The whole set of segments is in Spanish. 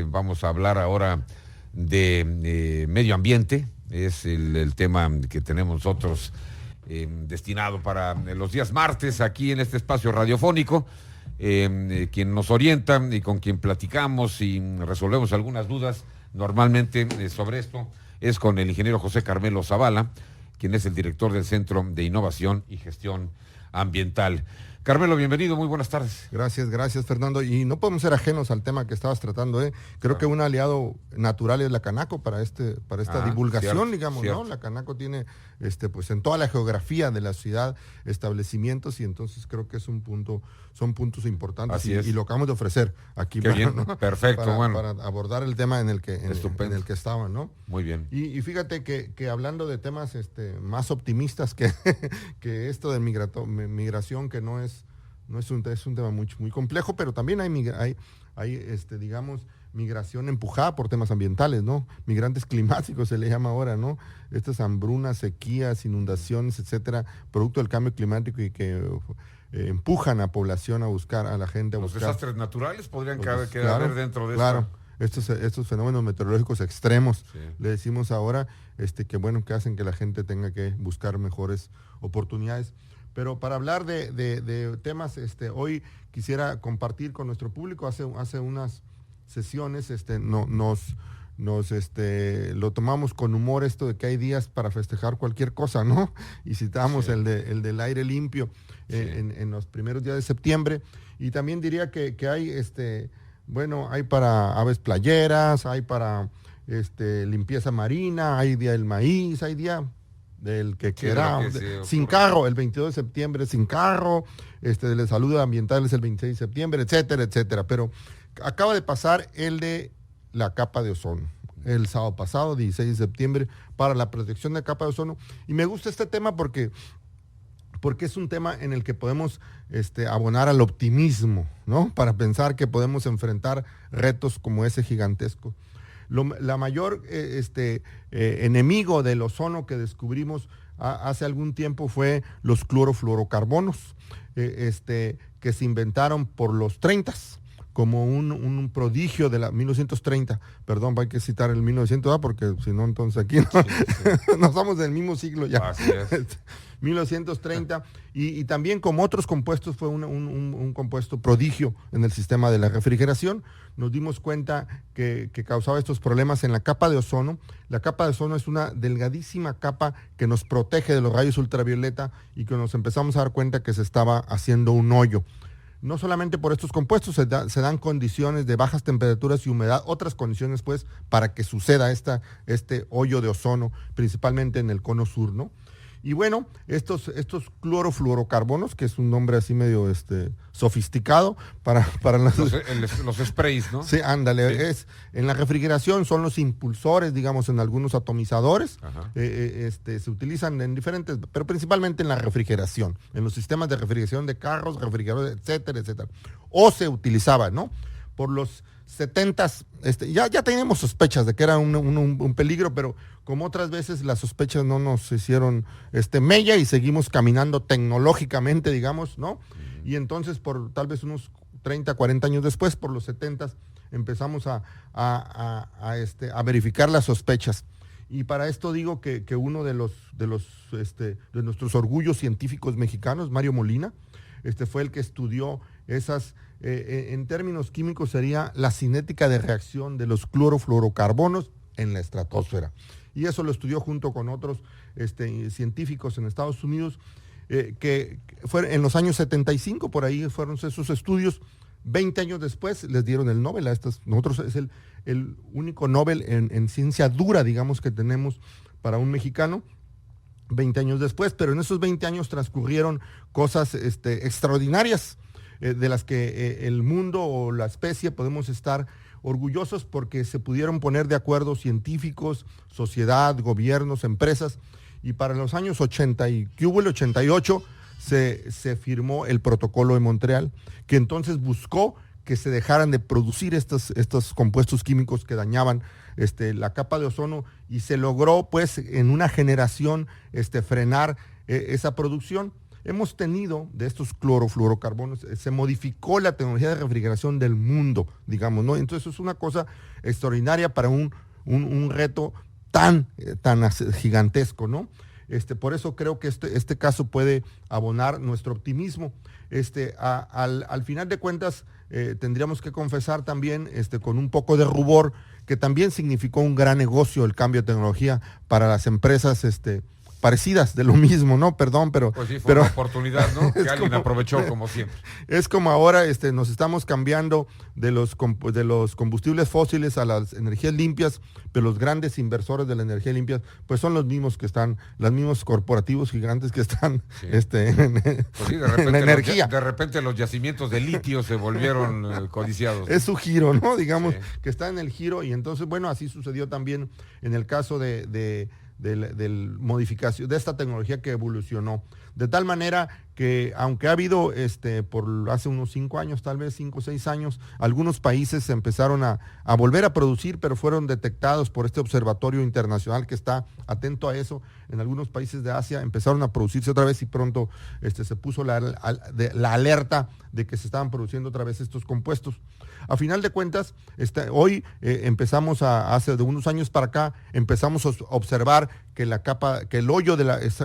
Vamos a hablar ahora de medio ambiente. Es el tema que tenemos nosotros destinado para los días martes aquí en este espacio radiofónico. Quien nos orienta y con quien platicamos y resolvemos algunas dudas normalmente sobre esto es con el ingeniero José Carmelo Zavala, quien es el director del Centro de Innovación y Gestión Ambiental. Carmelo, bienvenido, muy buenas tardes. Gracias, Fernando. Y no podemos ser ajenos al tema que estabas tratando, ¿eh? Creo que un aliado natural es la Canaco para esta divulgación, cierto, digamos, cierto. ¿no? La Canaco tiene, pues en toda la geografía de la ciudad, establecimientos, y entonces creo que son puntos importantes. Así es. Y lo acabamos de ofrecer aquí. Qué bien, ¿no? Perfecto, para abordar el tema en el que estaban, ¿no? Muy bien. Y fíjate que hablando de temas más optimistas que esto de migración, que es un tema muy, muy complejo, pero también hay digamos, migración empujada por temas ambientales, ¿no? Migrantes climáticos se le llama ahora, ¿no? Estas hambrunas, sequías, inundaciones, etcétera, producto del cambio climático y que empujan a población a buscar, a la gente a Los buscar. desastres naturales podrían Pues, quedar dentro de claro. esto. Estos fenómenos meteorológicos extremos, Sí. le decimos ahora, que hacen que la gente tenga que buscar mejores oportunidades. Pero para hablar de temas, hoy quisiera compartir con nuestro público. Hace unas sesiones, lo tomamos con humor esto de que hay días para festejar cualquier cosa, ¿no? Y citamos Sí. el del aire limpio Sí. en los primeros días de septiembre. Y también diría que hay, hay para aves playeras, hay para limpieza marina, hay día del maíz, hay día del que quiera, sin carro, el 22 de septiembre sin carro, de salud ambiental es el 26 de septiembre, etcétera, etcétera. Pero acaba de pasar el de la capa de ozono, el sábado pasado, 16 de septiembre, para la protección de la capa de ozono. Y me gusta este tema porque es un tema en el que podemos abonar al optimismo, ¿no? Para pensar que podemos enfrentar retos como ese gigantesco. La mayor enemigo del ozono que descubrimos hace algún tiempo fue los clorofluorocarbonos, que se inventaron por los 30s, como un prodigio de la 1930. Perdón, hay que citar el 1900, porque si no, entonces aquí no, no somos del mismo siglo ya. Así es. 1930, y también como otros compuestos fue un compuesto prodigio en el sistema de la refrigeración. Nos dimos cuenta que causaba estos problemas en la capa de ozono. La capa de ozono es una delgadísima capa que nos protege de los rayos ultravioleta, y que nos empezamos a dar cuenta que se estaba haciendo un hoyo. No solamente por estos compuestos, se dan condiciones de bajas temperaturas y humedad, otras condiciones pues para que suceda este hoyo de ozono, principalmente en el cono sur, ¿no? Y bueno, estos clorofluorocarbonos, que es un nombre así medio sofisticado para los sprays, ¿no? Sí, ándale. Sí. En la refrigeración son los impulsores, digamos, en algunos atomizadores. Se utilizan en diferentes, pero principalmente en la refrigeración, en los sistemas de refrigeración de carros, refrigeradores, etcétera, etcétera. O se utilizaba, ¿no? Por los 70s, ya teníamos sospechas de que era un peligro, pero como otras veces las sospechas no nos hicieron mella, y seguimos caminando tecnológicamente, digamos, ¿no? Y entonces, por tal vez unos 30, 40 años después, por los 70s, empezamos a verificar las sospechas. Y para esto digo que uno de nuestros orgullos científicos mexicanos, Mario Molina, fue el que estudió esas, en términos químicos sería la cinética de reacción de los clorofluorocarbonos en la estratosfera. Y eso lo estudió junto con otros científicos en Estados Unidos, que fue en los años 75, por ahí fueron esos estudios. 20 años después les dieron el Nobel a estos. Nosotros es el único Nobel en ciencia dura, digamos, que tenemos para un mexicano. 20 años después, pero en esos 20 años transcurrieron cosas extraordinarias, de las que el mundo o la especie podemos estar orgullosos, porque se pudieron poner de acuerdo científicos, sociedad, gobiernos, empresas, y para los años 80 y que hubo el 88 se firmó el Protocolo de Montreal, que entonces buscó que se dejaran de producir estos compuestos químicos que dañaban la capa de ozono, y se logró pues en una generación frenar esa producción. hemos tenido de estos clorofluorocarbonos, se modificó la tecnología de refrigeración del mundo, digamos, ¿no? Entonces es una cosa extraordinaria para un reto tan gigantesco, ¿no? Por eso creo que este caso puede abonar nuestro optimismo. Al final de cuentas, tendríamos que confesar también, con un poco de rubor, que también significó un gran negocio el cambio de tecnología para las empresas, parecidas de lo mismo, ¿no? Perdón, pero... Pues sí, fue una oportunidad, ¿no? Que alguien aprovechó como siempre. Es como ahora nos estamos cambiando de los combustibles fósiles a las energías limpias, pero los grandes inversores de la energía limpia, pues son los mismos que están, los mismos corporativos gigantes que están pues sí, en la energía. De repente los yacimientos de litio se volvieron codiciados. Es su giro, ¿no? Digamos, sí, que está en el giro, y entonces, bueno, así sucedió también en el caso de modificación de esta tecnología que evolucionó, de tal manera que aunque ha habido por hace unos 5 años, tal vez 5 o 6 años, algunos países se empezaron a volver a producir, pero fueron detectados por este observatorio internacional que está atento a eso. En algunos países de Asia empezaron a producirse otra vez, y pronto se puso la alerta de que se estaban produciendo otra vez estos compuestos. A final de cuentas, hoy empezamos hace de unos años para acá, empezamos a observar que el hoyo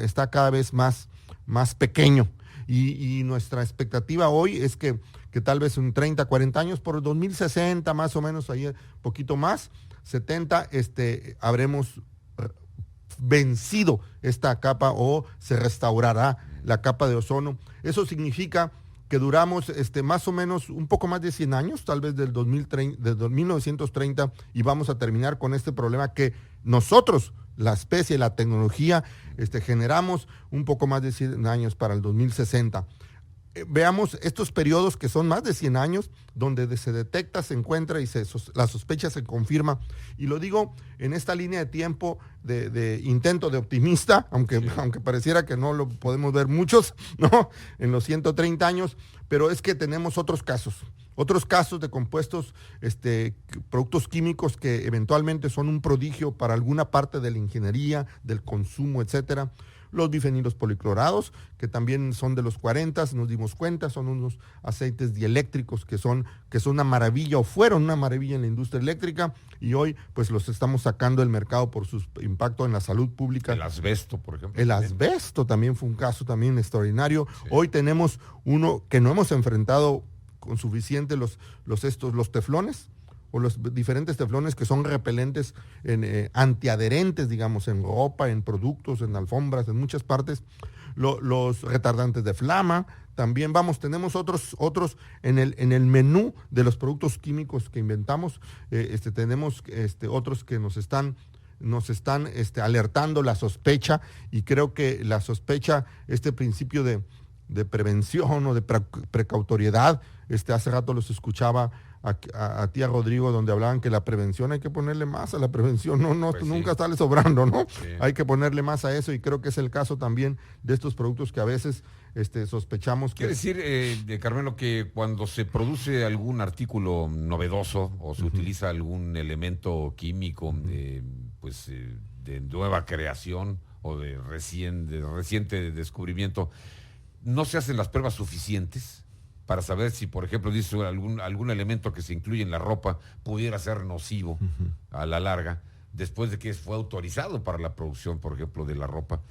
está cada vez más pequeño. Y nuestra expectativa hoy es que tal vez en 30, 40 años, por 2060 más o menos, ahí poquito más, 70, habremos vencido esta capa, o se restaurará la capa de ozono. Eso significa que duramos más o menos un poco más de 100 años, tal vez desde 1930, y vamos a terminar con este problema que nosotros, la especie, la tecnología, generamos un poco más de 100 años para el 2060. Veamos estos periodos que son más de 100 años, donde se detecta, se encuentra y la sospecha se confirma. Y lo digo en esta línea de tiempo de intento de optimista, aunque pareciera que no lo podemos ver muchos, ¿no? En los 130 años, pero es que tenemos otros casos de compuestos, productos químicos que eventualmente son un prodigio para alguna parte de la ingeniería, del consumo, etcétera. Los bifenilos policlorados, que también son de los 40, nos dimos cuenta, son unos aceites dieléctricos que son una maravilla, o fueron una maravilla en la industria eléctrica, y hoy pues los estamos sacando del mercado por su impacto en la salud pública. El asbesto, por ejemplo. El asbesto también fue un caso también extraordinario. Sí. Hoy tenemos uno que no hemos enfrentado con suficiente, los teflones, o los diferentes teflones que son repelentes, antiadherentes, digamos, en ropa, en productos, en alfombras, en muchas partes. Los retardantes de flama, también tenemos otros en el menú de los productos químicos que inventamos. Tenemos otros que nos están alertando la sospecha, y creo que la sospecha, este principio de prevención o de precautoriedad, hace rato los escuchaba a ti, a Rodrigo, donde hablaban que la prevención hay que ponerle más a la prevención, pues nunca sale sobrando, ¿no? Sí. Hay que ponerle más a eso, y creo que es el caso también de estos productos que a veces sospechamos que... Quiere decir, Carmelo, que cuando se produce algún artículo novedoso o se utiliza algún elemento químico de nueva creación o de reciente descubrimiento, ¿no se hacen las pruebas suficientes para saber si, por ejemplo, dice algún elemento que se incluye en la ropa pudiera ser nocivo a la larga, después de que fue autorizado para la producción, por ejemplo, de la ropa?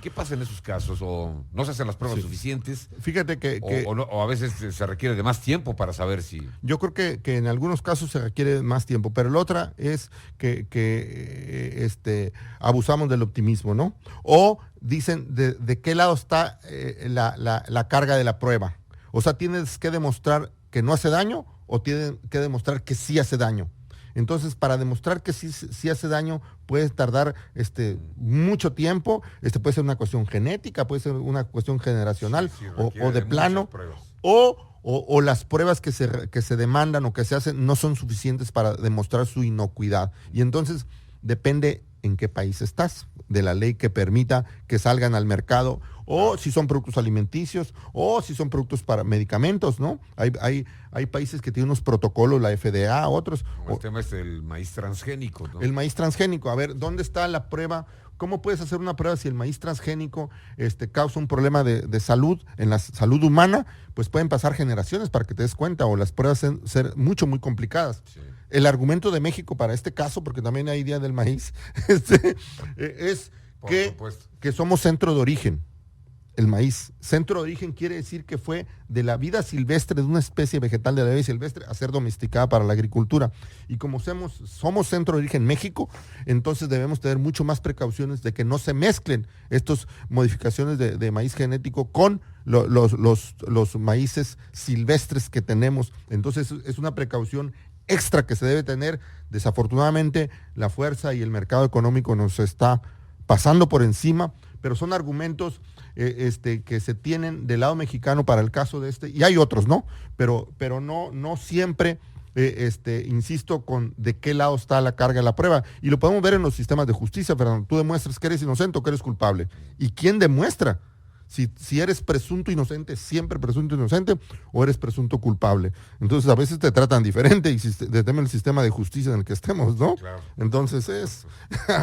¿Qué pasa en esos casos? ¿O no se hacen las pruebas suficientes? Fíjate o a veces se requiere de más tiempo para saber si... Yo creo que en algunos casos se requiere más tiempo, pero la otra es que abusamos del optimismo, ¿no? O dicen de qué lado está la carga de la prueba. O sea, tienes que demostrar que no hace daño, o tienes que demostrar que sí hace daño. Entonces, para demostrar que sí hace daño, puede tardar mucho tiempo. Puede ser una cuestión genética, puede ser una cuestión generacional, o de plano, o las pruebas que se demandan o que se hacen no son suficientes para demostrar su inocuidad. Y entonces depende en qué país estás, de la ley que permita que salgan al mercado, o si son productos alimenticios, o si son productos para medicamentos, ¿no? Hay países que tienen unos protocolos, la FDA, otros. El tema es el maíz transgénico, ¿no? El maíz transgénico, a ver, ¿dónde está la prueba? ¿Cómo puedes hacer una prueba si el maíz transgénico causa un problema de salud, en la salud humana? Pues pueden pasar generaciones para que te des cuenta, o las pruebas ser muy complicadas. Sí. El argumento de México para este caso, porque también hay Día del Maíz, es que somos centro de origen. El maíz. Centro de origen quiere decir que fue de la vida silvestre de una especie vegetal de la vida silvestre a ser domesticada para la agricultura. Y como somos centro de origen México, entonces debemos tener mucho más precauciones de que no se mezclen estas modificaciones de maíz genético con los maíces silvestres que tenemos. Entonces es una precaución extra que se debe tener. Desafortunadamente la fuerza y el mercado económico nos está pasando por encima, pero son argumentos que se tienen del lado mexicano para el caso de y hay otros, ¿no? Pero no siempre, insisto, con de qué lado está la carga de la prueba. Y lo podemos ver en los sistemas de justicia, Fernando. Tú demuestras que eres inocente o que eres culpable. ¿Y quién demuestra? Si eres presunto inocente, siempre presunto inocente, o eres presunto culpable. Entonces a veces te tratan diferente y depende del sistema de justicia en el que estemos, ¿no? Claro. Entonces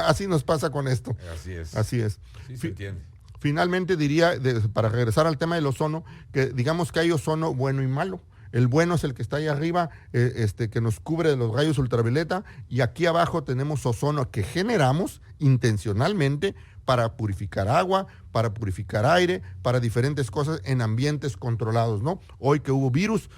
así nos pasa con esto. Así es. Sí, se entiende. Finalmente diría, para regresar al tema del ozono, que digamos que hay ozono bueno y malo. El bueno es el que está ahí arriba, que nos cubre de los rayos ultravioleta, y aquí abajo tenemos ozono que generamos intencionalmente para purificar agua, para purificar aire, para diferentes cosas en ambientes controlados, ¿no? Hoy que hubo virus,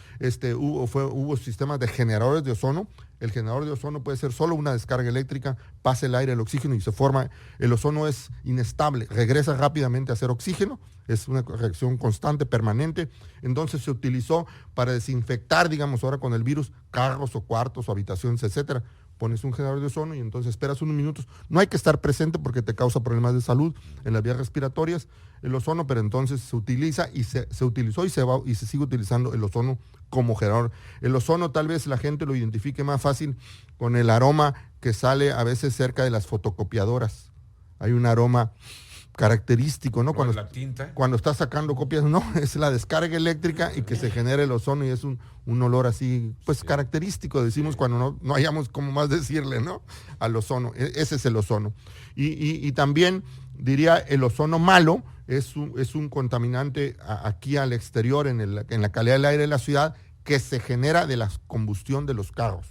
hubo sistemas de generadores de ozono. El generador de ozono puede ser solo una descarga eléctrica, pasa el aire, el oxígeno y se forma. El ozono es inestable, regresa rápidamente a ser oxígeno, es una reacción constante, permanente. Entonces se utilizó para desinfectar, digamos ahora con el virus, carros o cuartos o habitaciones, etcétera. Pones un generador de ozono y entonces esperas unos minutos. No hay que estar presente porque te causa problemas de salud en las vías respiratorias, el ozono, pero entonces se utiliza y se utilizó y se sigue utilizando el ozono como generador. El ozono tal vez la gente lo identifique más fácil con el aroma que sale a veces cerca de las fotocopiadoras. Hay un aroma característico, ¿no? Cuando la tinta. Cuando estás sacando copias, no, es la descarga eléctrica y que se genera el ozono y es un olor así, pues característico, decimos cuando no hayamos cómo más decirle, ¿no? Al ozono, ese es el ozono. Y también diría el ozono malo es un contaminante aquí al exterior en la calidad del aire de la ciudad que se genera de la combustión de los carros.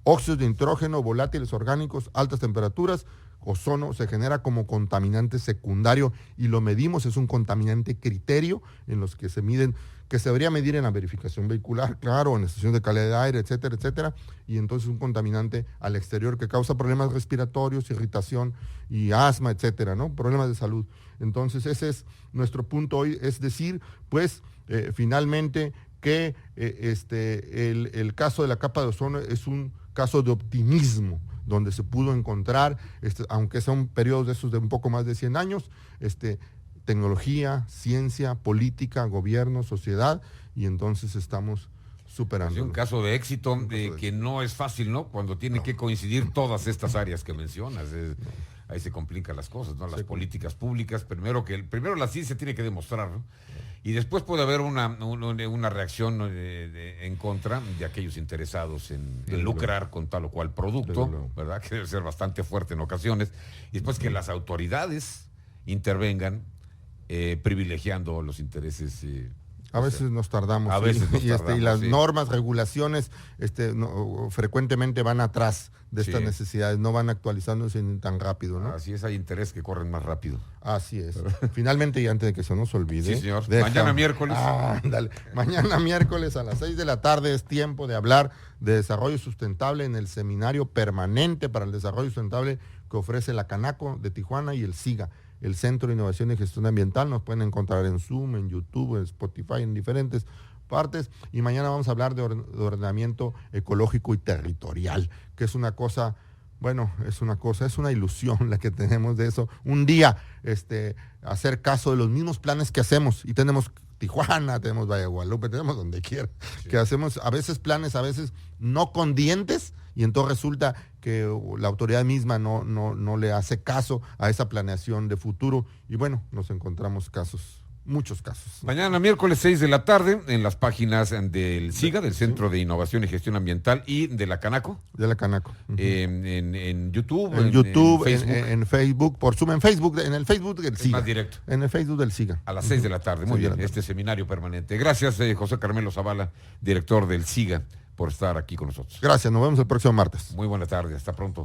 Óxidos de nitrógeno, volátiles orgánicos, altas temperaturas. Ozono se genera como contaminante secundario y lo medimos, es un contaminante criterio en los que se miden, que se debería medir en la verificación vehicular, claro, en estaciones de calidad de aire, etcétera, etcétera, y entonces un contaminante al exterior que causa problemas respiratorios, irritación y asma, etcétera, ¿no? Problemas de salud. Entonces ese es nuestro punto hoy, es decir, pues finalmente que el caso de la capa de ozono es un caso de optimismo, donde se pudo encontrar, aunque son periodos de esos de un poco más de 100 años, tecnología, ciencia, política, gobierno, sociedad, y entonces estamos superando. Es un caso de éxito que no es fácil, ¿no? Cuando tienen que coincidir todas estas áreas que mencionas. Ahí se complican las cosas, ¿no? Las políticas públicas, primero la ciencia tiene que demostrar, ¿no? Y después puede haber una reacción en contra de aquellos interesados en lucrar con tal o cual producto, ¿verdad? Que debe ser bastante fuerte en ocasiones. Y después que las autoridades intervengan privilegiando los intereses. A veces nos tardamos. Y las normas, regulaciones, frecuentemente van atrás de estas necesidades, no van actualizándose tan rápido, ¿no? Así es, hay interés que corren más rápido. Así es. Finalmente, y antes de que se nos olvide. Sí, señor. Mañana miércoles. Ándale. Mañana miércoles a las 6 de la tarde es tiempo de hablar de desarrollo sustentable en el seminario permanente para el desarrollo sustentable que ofrece la Canaco de Tijuana y el SIGA, el Centro de Innovación y Gestión Ambiental. Nos pueden encontrar en Zoom, en YouTube, en Spotify, en diferentes partes. Y mañana vamos a hablar de ordenamiento ecológico y territorial, que es una cosa, es una ilusión la que tenemos de eso. Un día hacer caso de los mismos planes que hacemos, y tenemos Tijuana, tenemos Valle de Guadalupe, tenemos donde quiera, que hacemos a veces planes, a veces no con dientes, y entonces resulta que la autoridad misma no le hace caso a esa planeación de futuro y bueno, nos encontramos muchos casos. Mañana miércoles 6 de la tarde en las páginas del SIGA, del Centro de Innovación y Gestión Ambiental, y de la Canaco. De la Canaco. En YouTube. En YouTube, en Facebook. en Facebook, por Zoom, en Facebook, en el Facebook del SIGA. Más directo. En el Facebook del SIGA. A las 6 de la tarde. Muy bien, este seminario permanente. Gracias, José Carmelo Zavala, director del SIGA, por estar aquí con nosotros. Gracias, nos vemos el próximo martes. Muy buena tarde, hasta pronto.